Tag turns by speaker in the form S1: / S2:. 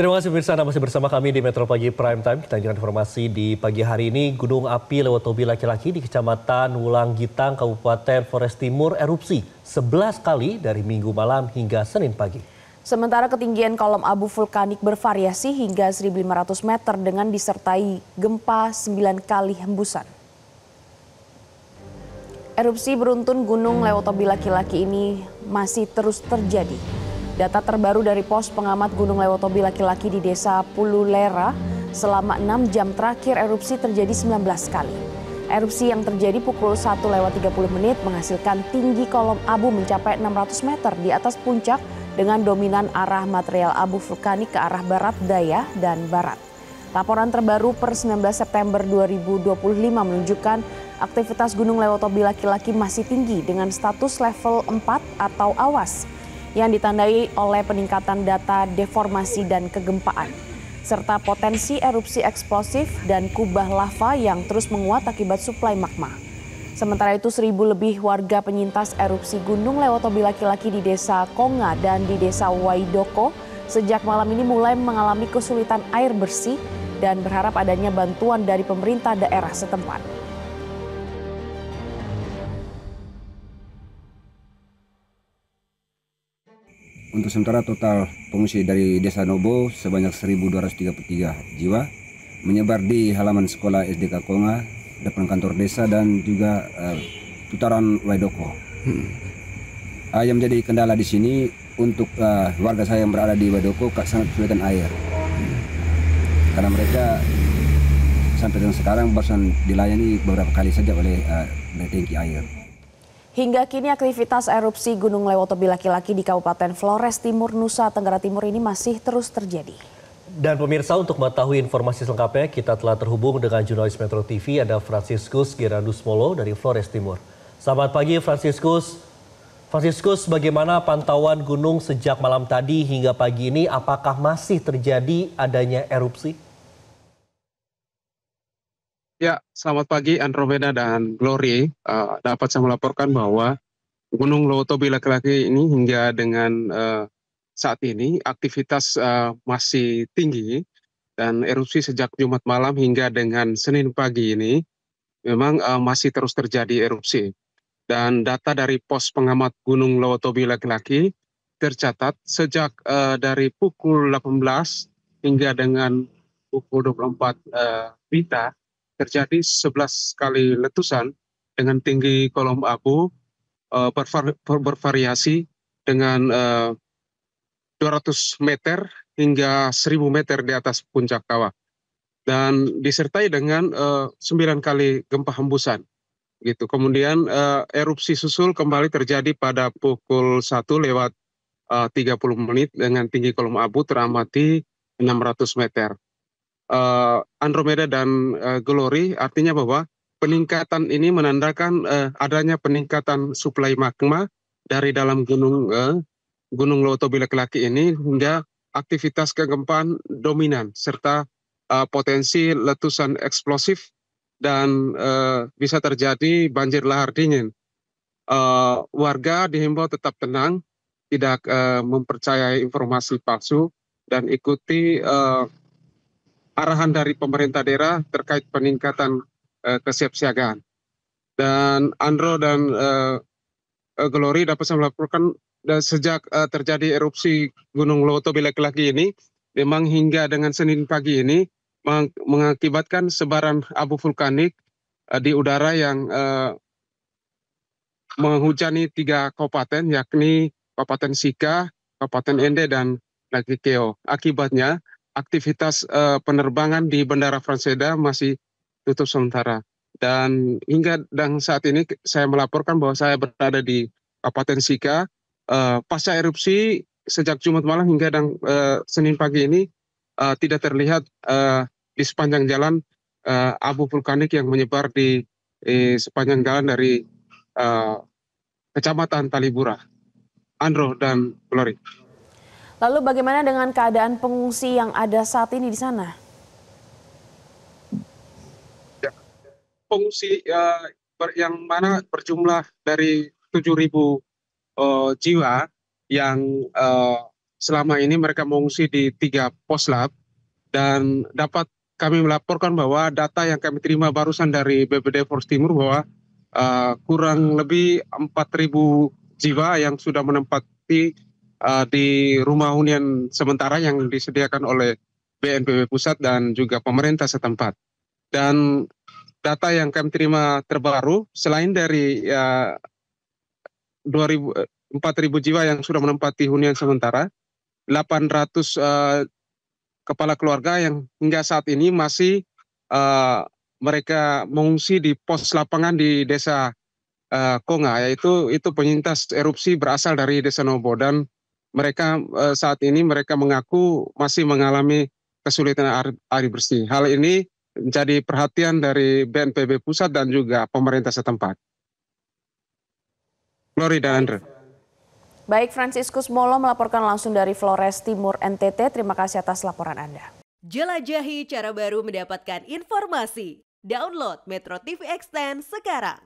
S1: Terima kasih pemirsa, Anda masih bersama kami di Metro Pagi Prime Time. Kita lanjutkan informasi di pagi hari ini. Gunung api Lewotobi laki-laki di Kecamatan Wulanggitang, Kabupaten Flores Timur erupsi 11 kali dari Minggu malam hingga Senin pagi.
S2: Sementara ketinggian kolom abu vulkanik bervariasi hingga 1.500 meter dengan disertai gempa 9 kali hembusan. Erupsi beruntun Gunung Lewotobi laki-laki ini masih terus terjadi. Data terbaru dari pos pengamat Gunung Lewotobi laki-laki di Desa Pululera, selama 6 jam terakhir erupsi terjadi 19 kali. Erupsi yang terjadi pukul 1:30 menghasilkan tinggi kolom abu mencapai 600 meter di atas puncak dengan dominan arah material abu vulkanik ke arah barat daya dan barat. Laporan terbaru per 19 September 2025 menunjukkan aktivitas Gunung Lewotobi laki-laki masih tinggi dengan status level 4 atau awas yang ditandai oleh peningkatan data deformasi dan kegempaan, serta potensi erupsi eksplosif dan kubah lava yang terus menguat akibat suplai magma. Sementara itu 1.000 lebih warga penyintas erupsi Gunung Lewotobi laki-laki di Desa Konga dan di Desa Waidoko sejak malam ini mulai mengalami kesulitan air bersih dan berharap adanya bantuan dari pemerintah daerah setempat.
S3: Untuk sementara total pengungsi dari Desa Nobo sebanyak 1.233 jiwa menyebar di halaman sekolah SDK Konga, depan kantor desa dan juga putaran Waidoko. Yang menjadi kendala di sini untuk warga saya yang berada di Waidoko sangat kesulitan air. Karena mereka sampai dengan sekarang baru dilayani beberapa kali saja oleh tangki air.
S2: Hingga kini aktivitas erupsi Gunung Lewotobi laki-laki di Kabupaten Flores Timur, Nusa Tenggara Timur ini masih terus terjadi.
S1: Dan pemirsa, untuk mengetahui informasi selengkapnya kita telah terhubung dengan jurnalis Metro TV, ada Franciscus Gerardus Molo dari Flores Timur. Selamat pagi Franciscus. Franciscus, bagaimana pantauan gunung sejak malam tadi hingga pagi ini? Apakah masih terjadi adanya erupsi?
S4: Ya, selamat pagi Andromeda dan Glory. Dapat saya melaporkan bahwa Gunung Lewotobi laki-laki ini hingga dengan saat ini aktivitas masih tinggi dan erupsi sejak Jumat malam hingga dengan Senin pagi ini memang masih terus terjadi erupsi. Dan data dari pos pengamat Gunung Lewotobi laki-laki tercatat sejak dari pukul 18 hingga dengan pukul 24 WITA terjadi 11 kali letusan dengan tinggi kolom abu bervariasi dengan 200 meter hingga 1.000 meter di atas puncak kawah. Dan disertai dengan 9 kali gempa hembusan. Gitu. Kemudian erupsi susul kembali terjadi pada pukul 1:30 dengan tinggi kolom abu teramati 600 meter. Andromeda dan Glory artinya bahwa peningkatan ini menandakan adanya peningkatan suplai magma dari dalam Gunung Lewotobi laki-laki ini hingga aktivitas kegempaan dominan serta potensi letusan eksplosif dan bisa terjadi banjir lahar dingin. Warga dihimbau tetap tenang, tidak mempercayai informasi palsu dan ikuti arahan dari pemerintah daerah terkait peningkatan kesiapsiagaan. Dan Andro dan Glory dapat saya melaporkan sejak terjadi erupsi Gunung Lewotobi laki-laki ini, memang hingga dengan Senin pagi ini mengakibatkan sebaran abu vulkanik di udara yang menghujani 3 kabupaten, yakni Kabupaten Sika, Kabupaten Ende, dan Nagikeo. Akibatnya aktivitas penerbangan di Bandara Franseda masih tutup sementara. Dan hingga saat ini saya melaporkan bahwa saya berada di Kabupaten Sika. Pasca erupsi sejak Jumat malam hingga Senin pagi ini tidak terlihat di sepanjang jalan abu vulkanik yang menyebar di sepanjang jalan dari Kecamatan Talibura. Andro dan Glory.
S2: Lalu bagaimana dengan keadaan pengungsi yang ada saat ini di sana?
S4: Ya, pengungsi yang mana berjumlah dari 7.000 jiwa yang selama ini mereka mengungsi di 3 poslab dan dapat kami melaporkan bahwa data yang kami terima barusan dari BPD Flores Timur bahwa kurang lebih 4.000 jiwa yang sudah menempati di rumah hunian sementara yang disediakan oleh BNPB pusat dan juga pemerintah setempat. Dan data yang kami terima terbaru selain dari 4.000 jiwa yang sudah menempati hunian sementara, 800 kepala keluarga yang hingga saat ini masih mereka mengungsi di pos lapangan di Desa Konga, yaitu penyintas erupsi berasal dari Desa Nobo, dan mereka saat ini mereka mengaku masih mengalami kesulitan air bersih. Hal ini menjadi perhatian dari BNPB pusat dan juga pemerintah setempat. Glory dan Andre.
S2: Baik, Franciscus Molo melaporkan langsung dari Flores Timur, NTT. Terima kasih atas laporan Anda.
S5: Jelajahi cara baru mendapatkan informasi. Download Metro TV Extend sekarang.